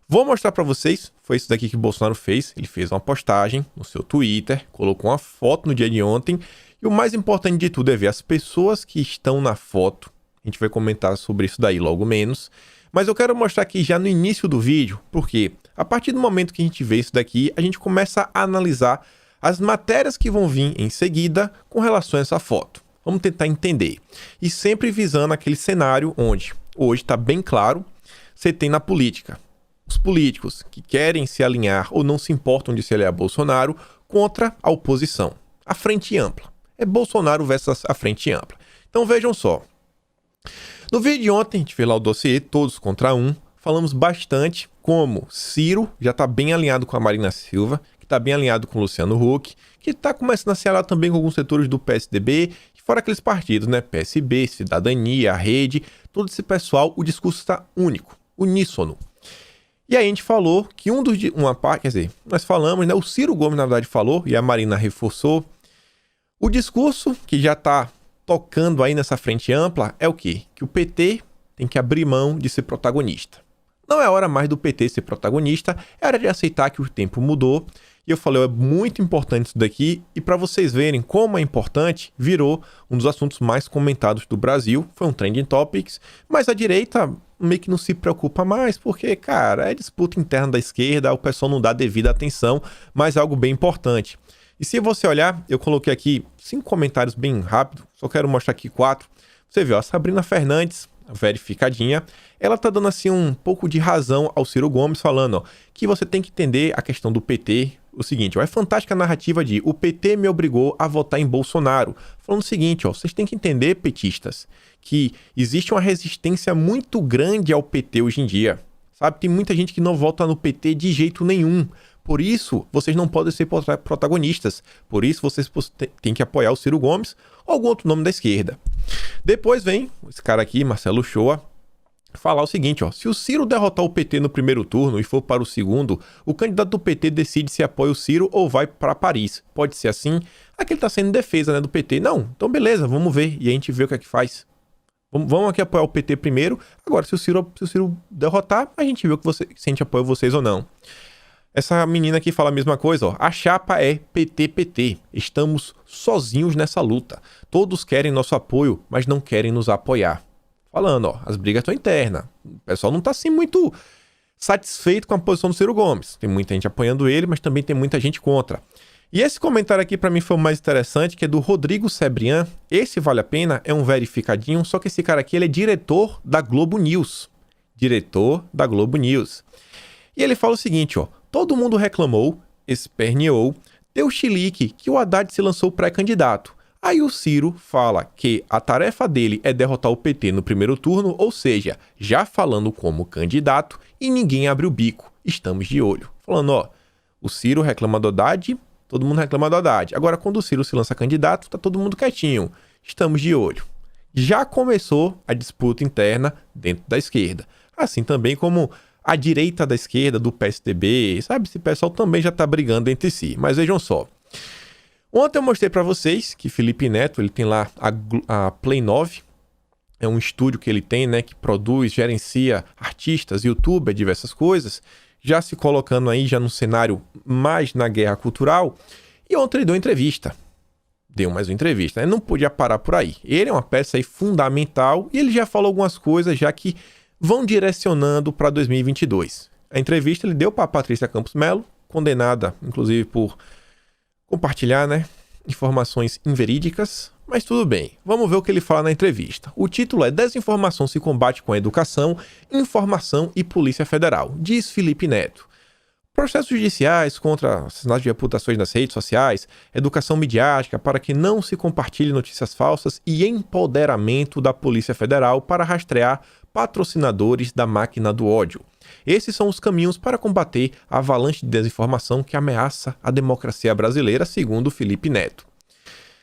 Vou mostrar para vocês, foi isso daqui que o Bolsonaro fez. Ele fez uma postagem no seu Twitter, colocou uma foto no dia de ontem. E o mais importante de tudo é ver as pessoas que estão na foto. A gente vai comentar sobre isso daí logo menos. Mas eu quero mostrar aqui já no início do vídeo, porque a partir do momento que a gente vê isso daqui, a gente começa a analisar as matérias que vão vir em seguida com relação a essa foto. Vamos tentar entender. E sempre visando aquele cenário onde hoje está bem claro, você tem na política os políticos que querem se alinhar ou não se importam de se aliar a Bolsonaro contra a oposição. A frente ampla. É Bolsonaro versus a frente ampla. Então vejam só. No vídeo de ontem, a gente fez lá o dossiê, todos contra um. Falamos bastante como Ciro já está bem alinhado com a Marina Silva, que está bem alinhado com o Luciano Huck, que está começando a se alinhar também com alguns setores do PSDB, e fora aqueles partidos, né? PSB, Cidadania, a Rede, todo esse pessoal, o discurso está único, uníssono. E aí a gente falou que nós falamos, né? O Ciro Gomes, na verdade, falou, e a Marina reforçou. O discurso que já está tocando aí nessa frente ampla é o quê? Que o PT tem que abrir mão de ser protagonista. Não é hora mais do PT ser protagonista, é hora de aceitar que o tempo mudou. E eu falei, é muito importante isso daqui, e para vocês verem como é importante, virou um dos assuntos mais comentados do Brasil, foi um trending topics, mas a direita meio que não se preocupa mais, porque, cara, é disputa interna da esquerda, o pessoal não dá devida atenção, mas é algo bem importante. E se você olhar, eu coloquei aqui 5 comentários bem rápido, só quero mostrar aqui 4. Você viu, a Sabrina Fernandes, verificadinha, ela tá dando assim um pouco de razão ao Ciro Gomes, falando ó, que você tem que entender a questão do PT, o seguinte, ó, é fantástica a narrativa de o PT me obrigou a votar em Bolsonaro. Falando o seguinte, ó, vocês têm que entender, petistas, que existe uma resistência muito grande ao PT hoje em dia, sabe? Tem muita gente que não vota no PT de jeito nenhum. Por isso, vocês não podem ser protagonistas. Por isso, vocês têm que apoiar o Ciro Gomes ou algum outro nome da esquerda. Depois vem esse cara aqui, Marcelo Shoa, falar o seguinte, ó, se o Ciro derrotar o PT no primeiro turno e for para o segundo, o candidato do PT decide se apoia o Ciro ou vai para Paris. Pode ser assim? Aqui ele está sendo em defesa, né, do PT. Não, então beleza, vamos ver. E a gente vê o que é que faz. Vamos aqui apoiar o PT primeiro. Agora, se o Ciro derrotar, a gente vê se a gente apoia vocês ou não. Essa menina aqui fala a mesma coisa, ó. A chapa é PT-PT. Estamos sozinhos nessa luta. Todos querem nosso apoio, mas não querem nos apoiar. Falando, ó, as brigas estão internas. O pessoal não tá assim muito satisfeito com a posição do Ciro Gomes. Tem muita gente apoiando ele, mas também tem muita gente contra. E esse comentário aqui para mim foi o mais interessante, que é do Rodrigo Sebrian. Esse vale a pena, é um verificadinho, só que esse cara aqui ele é diretor da Globo News. Diretor da Globo News. E ele fala o seguinte, ó. Todo mundo reclamou, esperneou, deu chilique que o Haddad se lançou pré-candidato. Aí o Ciro fala que a tarefa dele é derrotar o PT no primeiro turno, ou seja, já falando como candidato, e ninguém abre o bico. Estamos de olho. Falando, ó, o Ciro reclama do Haddad, todo mundo reclama do Haddad. Agora, quando o Ciro se lança candidato, tá todo mundo quietinho. Estamos de olho. Já começou a disputa interna dentro da esquerda. Assim também como a direita da esquerda, do PSDB, sabe? Esse pessoal também já tá brigando entre si. Mas vejam só. Ontem eu mostrei para vocês que Felipe Neto, ele tem lá a Play 9. É um estúdio que ele tem, né? Que produz, gerencia artistas, youtuber, diversas coisas. Já se colocando aí, já num cenário mais na guerra cultural. E ontem ele deu entrevista. Deu mais uma entrevista. Ele não podia parar por aí. Ele é uma peça aí fundamental. E ele já falou algumas coisas já que vão direcionando para 2022. A entrevista ele deu para a Patrícia Campos Melo, condenada, inclusive, por compartilhar, né, informações inverídicas, mas tudo bem. Vamos ver o que ele fala na entrevista. O título é Desinformação se combate com a educação, informação e Polícia Federal, diz Felipe Neto. Processos judiciais contra assassinatos de reputações nas redes sociais, educação midiática para que não se compartilhe notícias falsas e empoderamento da Polícia Federal para rastrear patrocinadores da máquina do ódio. Esses são os caminhos para combater a avalanche de desinformação que ameaça a democracia brasileira, segundo Felipe Neto.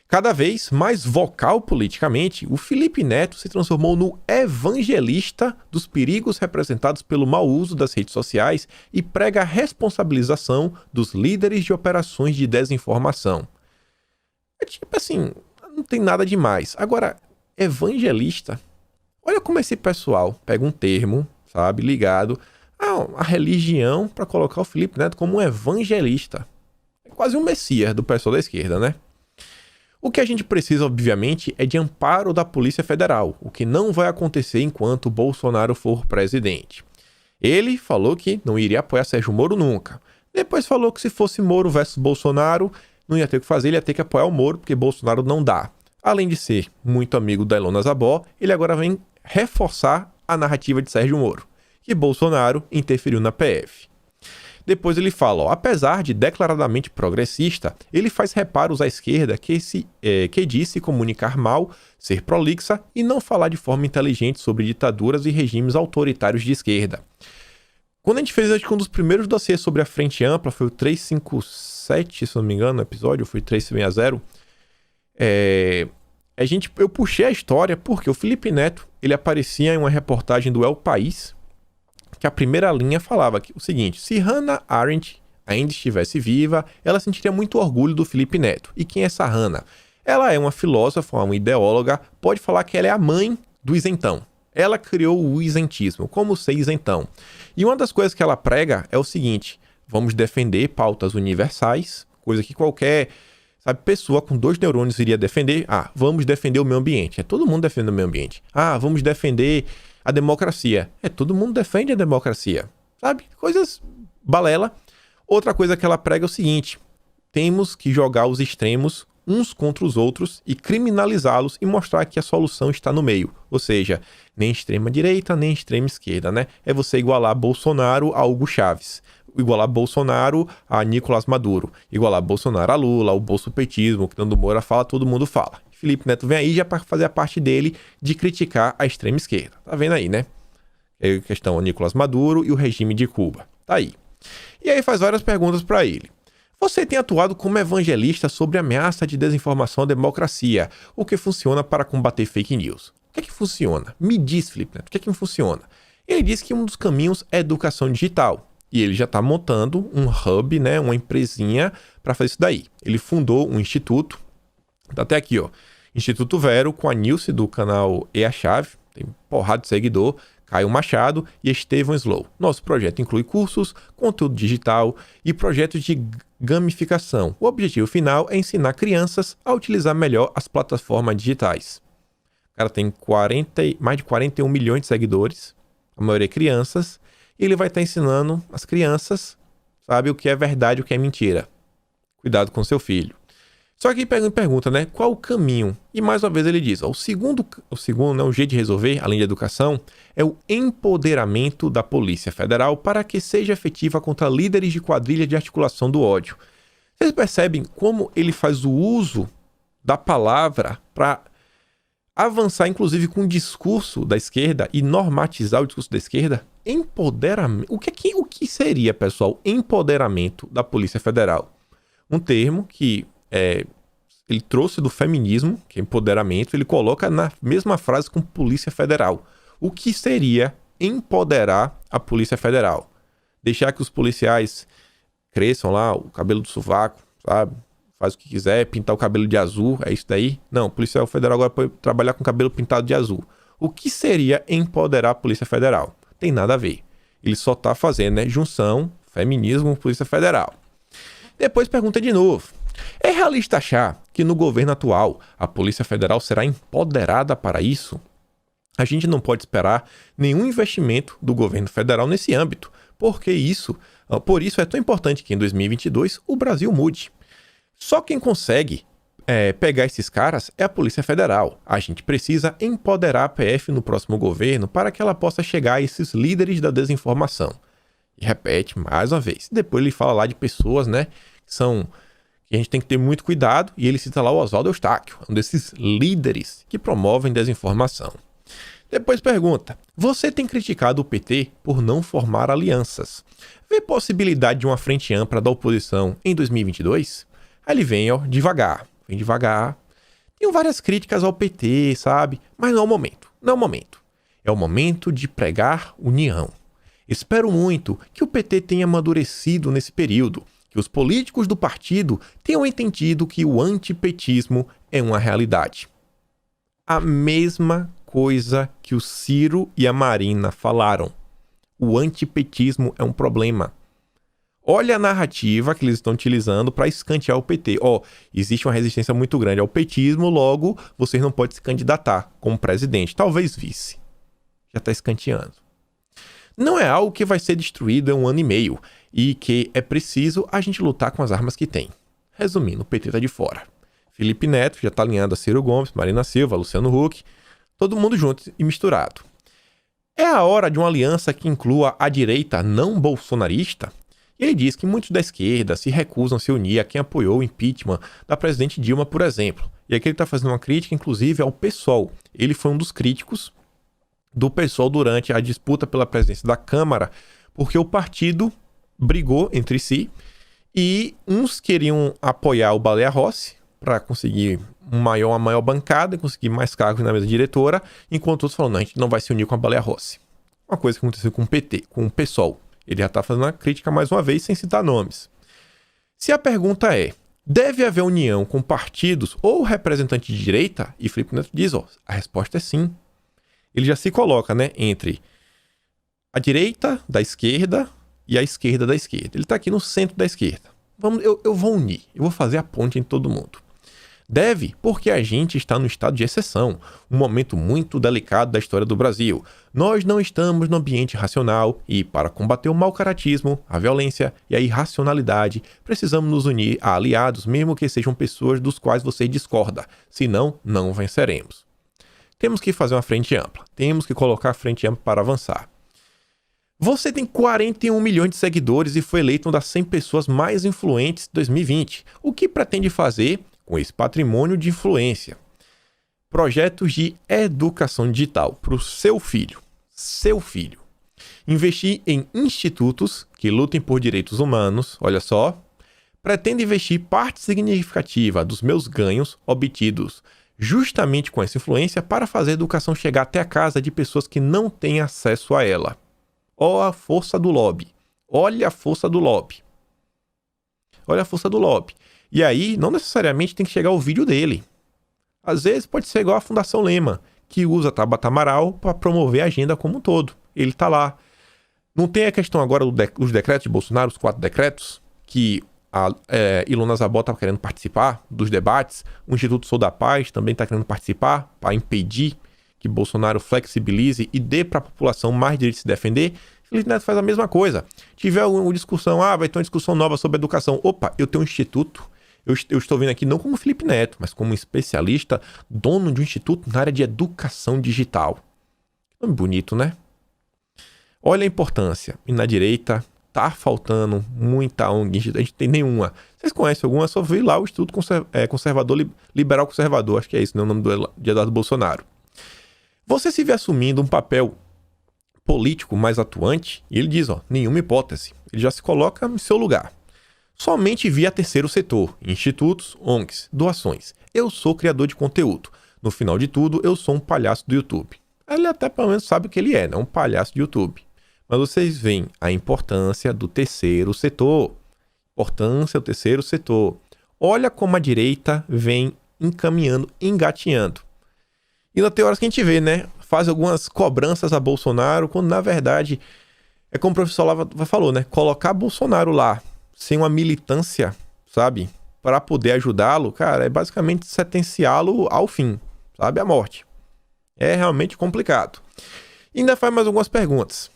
Cada vez mais vocal politicamente, o Felipe Neto se transformou no evangelista dos perigos representados pelo mau uso das redes sociais e prega a responsabilização dos líderes de operações de desinformação. É tipo assim, não tem nada demais. Agora, evangelista? Olha como esse pessoal pega um termo, sabe, ligado a religião para colocar o Felipe Neto como um evangelista. É quase um messias do pessoal da esquerda, né? O que a gente precisa, obviamente, é de amparo da Polícia Federal, o que não vai acontecer enquanto Bolsonaro for presidente. Ele falou que não iria apoiar Sérgio Moro nunca. Depois falou que se fosse Moro versus Bolsonaro, não ia ter o que fazer, ele ia ter que apoiar o Moro, porque Bolsonaro não dá. Além de ser muito amigo da Ilona Zabó, ele agora vem reforçar a narrativa de Sérgio Moro, que Bolsonaro interferiu na PF. Depois ele fala, apesar de declaradamente progressista, ele faz reparos à esquerda que disse comunicar mal, ser prolixa e não falar de forma inteligente sobre ditaduras e regimes autoritários de esquerda. Quando a gente fez, acho que um dos primeiros dossiês sobre a Frente Ampla, foi o 357, se não me engano, o episódio, foi 360, eu puxei a história porque o Felipe Neto, ele aparecia em uma reportagem do El País, que a primeira linha falava o seguinte: se Hannah Arendt ainda estivesse viva, ela sentiria muito orgulho do Felipe Neto. E quem é essa Hannah? Ela é uma filósofa, uma ideóloga, pode falar que ela é a mãe do isentão. Ela criou o isentismo, como ser isentão. E uma das coisas que ela prega é o seguinte: vamos defender pautas universais, coisa que qualquer pessoa com 2 neurônios iria defender. Vamos defender o meio ambiente. Todo mundo defende o meio ambiente. Vamos defender a democracia. Todo mundo defende a democracia. Coisas balela. Outra coisa que ela prega é o seguinte: temos que jogar os extremos uns contra os outros e criminalizá-los e mostrar que a solução está no meio. Ou seja, nem extrema direita, nem extrema esquerda, né? É você igualar Bolsonaro a Hugo Chávez, igualar Bolsonaro a Nicolás Maduro, igualar Bolsonaro a Lula, o bolsopetismo, que Nando Moura fala, todo mundo fala. Felipe Neto vem aí já para fazer a parte dele de criticar a extrema esquerda. Tá vendo aí, né? É a questão Nicolás Maduro e o regime de Cuba. Tá aí. E aí faz várias perguntas para ele. Você tem atuado como evangelista sobre ameaça de desinformação à democracia, o que funciona para combater fake news. O que é que funciona? Me diz, Felipe Neto, o que é que funciona? Ele diz que um dos caminhos é a educação digital. E ele já está montando um hub, né, uma empresinha para fazer isso daí. Ele fundou um instituto, tá até aqui, ó, Instituto Vero, com a Nilce do canal E a Chave, tem porrada de seguidor, Caio Machado e Estevão Slow. Nosso projeto inclui cursos, conteúdo digital e projetos de gamificação. O objetivo final é ensinar crianças a utilizar melhor as plataformas digitais. O cara tem mais de 41 milhões de seguidores, a maioria crianças, e ele vai estar ensinando as crianças, o que é verdade e o que é mentira. Cuidado com seu filho. Só que pergunta, né, qual o caminho? E mais uma vez ele diz, o segundo, né, o jeito de resolver, além de educação, é o empoderamento da Polícia Federal para que seja efetiva contra líderes de quadrilha de articulação do ódio. Vocês percebem como ele faz o uso da palavra para avançar, inclusive, com o discurso da esquerda e normatizar o discurso da esquerda? Empoderamento. O que seria, pessoal, empoderamento da Polícia Federal? Um termo que ele trouxe do feminismo, que é empoderamento, ele coloca na mesma frase com Polícia Federal. O que seria empoderar a Polícia Federal? Deixar que os policiais cresçam lá, o cabelo do sovaco, faz o que quiser, pintar o cabelo de azul, é isso daí? Não, o policial federal agora pode trabalhar com cabelo pintado de azul. O que seria empoderar a Polícia Federal? Tem nada a ver. Ele só está fazendo, né, junção, feminismo, Polícia Federal. Depois pergunta de novo. É realista achar que no governo atual a Polícia Federal será empoderada para isso? A gente não pode esperar nenhum investimento do governo federal nesse âmbito, por isso é tão importante que em 2022 o Brasil mude. Só quem consegue pegar esses caras é a Polícia Federal. A gente precisa empoderar a PF no próximo governo para que ela possa chegar a esses líderes da desinformação. E repete mais uma vez. Depois ele fala lá de pessoas, né, que a gente tem que ter muito cuidado, e ele cita lá o Oswaldo Eustáquio, um desses líderes que promovem desinformação. Depois pergunta, você tem criticado o PT por não formar alianças. Vê possibilidade de uma frente ampla da oposição em 2022? Aí ele vem, vem devagar. Tenho várias críticas ao PT, mas não é o momento, É o momento de pregar união. Espero muito que o PT tenha amadurecido nesse período, que os políticos do partido tenham entendido que o antipetismo é uma realidade. A mesma coisa que o Ciro e a Marina falaram. O antipetismo é um problema. Olha a narrativa que eles estão utilizando para escantear o PT. Existe uma resistência muito grande ao petismo, logo vocês não podem se candidatar como presidente, talvez vice. Já está escanteando. Não é algo que vai ser destruído em 1 ano e meio e que é preciso a gente lutar com as armas que tem. Resumindo, o PT está de fora. Felipe Neto já está alinhado a Ciro Gomes, Marina Silva, Luciano Huck, todo mundo junto e misturado. É a hora de uma aliança que inclua a direita não bolsonarista? E ele diz que muitos da esquerda se recusam a se unir a quem apoiou o impeachment da presidente Dilma, por exemplo. E aqui ele está fazendo uma crítica, inclusive, ao PSOL. Ele foi um dos críticos do PSOL durante a disputa pela presidência da Câmara, porque o partido brigou entre si e uns queriam apoiar o Baleia Rossi para conseguir uma maior bancada e conseguir mais cargos na mesa diretora, enquanto outros falaram, não, a gente não vai se unir com a Baleia Rossi. Uma coisa que aconteceu com o PT, com o PSOL. Ele já está fazendo uma crítica mais uma vez, sem citar nomes. Se a pergunta é, deve haver união com partidos ou representantes de direita? E Felipe Neto diz, a resposta é sim. Ele já se coloca, entre a direita da esquerda e a esquerda da esquerda. Ele está aqui no centro da esquerda. Eu vou unir, eu vou fazer a ponte em todo mundo. Deve, porque a gente está no estado de exceção, um momento muito delicado da história do Brasil. Nós não estamos no ambiente racional e, para combater o mau caratismo, a violência e a irracionalidade, precisamos nos unir a aliados, mesmo que sejam pessoas dos quais você discorda. Senão, não venceremos. Temos que fazer uma frente ampla. Temos que colocar a frente ampla para avançar. Você tem 41 milhões de seguidores e foi eleito uma das 100 pessoas mais influentes de 2020. O que pretende fazer com esse patrimônio de influência? Projetos de educação digital para o seu filho. Seu filho. Investir em institutos que lutem por direitos humanos. Olha só. Pretendo investir parte significativa dos meus ganhos obtidos justamente com essa influência para fazer a educação chegar até a casa de pessoas que não têm acesso a ela. Olha a força do lobby. Olha a força do lobby. Olha a força do lobby. E aí, não necessariamente tem que chegar o vídeo dele. Às vezes pode ser igual a Fundação Lema, que usa Tabata Amaral para promover a agenda como um todo. Ele está lá. Não tem a questão agora dos decretos de Bolsonaro, os 4 decretos, que a Ilona Zabó está querendo participar dos debates. O Instituto Sou da Paz também está querendo participar para impedir que Bolsonaro flexibilize e dê para a população mais direito de se defender. Felipe Neto faz a mesma coisa. Tiver alguma discussão, vai ter uma discussão nova sobre educação. Opa, eu tenho um instituto. Eu estou vendo aqui não como Felipe Neto, mas como um especialista, dono de um instituto na área de educação digital. Nome bonito, né? Olha a importância. E na direita, tá faltando muita ONG. A gente tem nenhuma. Vocês conhecem alguma? Só vi lá o Instituto Conservador, Liberal Conservador. Acho que é isso, né? O nome de Eduardo Bolsonaro. Você se vê assumindo um papel político mais atuante, e ele diz, nenhuma hipótese. Ele já se coloca em seu lugar. Somente via terceiro setor, institutos, ONGs, doações. Eu sou criador de conteúdo. No final de tudo, eu sou um palhaço do YouTube. Ele até pelo menos sabe o que ele é, né? Um palhaço de YouTube. Mas vocês veem a importância do terceiro setor. Importância do terceiro setor. Olha como a direita vem encaminhando, engatinhando. E ainda tem horas que a gente vê, né? Faz algumas cobranças a Bolsonaro, quando na verdade, é como o professor Lava falou, né? Colocar Bolsonaro lá, sem uma militância, sabe? Para poder ajudá-lo, cara, é basicamente sentenciá-lo ao fim, sabe? À morte. É realmente complicado. E ainda faz mais algumas perguntas.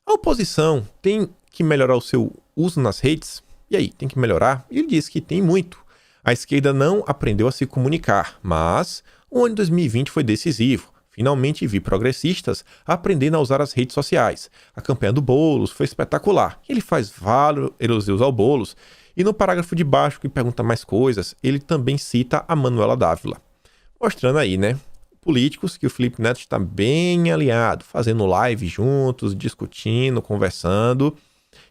A oposição tem que melhorar o seu uso nas redes? E aí, tem que melhorar? E ele diz que tem muito. A esquerda não aprendeu a se comunicar, mas o ano de 2020 foi decisivo. Finalmente vi progressistas aprendendo a usar as redes sociais. A campanha do Boulos foi espetacular. Ele faz vários elogios ao Boulos. E no parágrafo de baixo, que pergunta mais coisas, ele também cita a Manuela Dávila. Mostrando aí, né? Políticos que o Felipe Neto está bem aliado, fazendo live juntos, discutindo, conversando.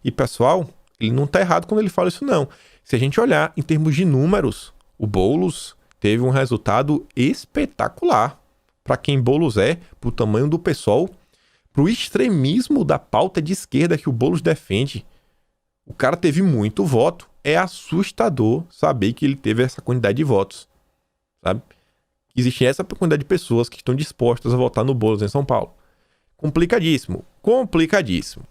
E, pessoal, ele não está errado quando ele fala isso, não. Se a gente olhar em termos de números, o Boulos teve um resultado espetacular. Para quem Boulos é, para o tamanho do PSOL, para o extremismo da pauta de esquerda que o Boulos defende. O cara teve muito voto. É assustador saber que ele teve essa quantidade de votos. Sabe? Existe essa quantidade de pessoas que estão dispostas a votar no Boulos em São Paulo. Complicadíssimo. Complicadíssimo.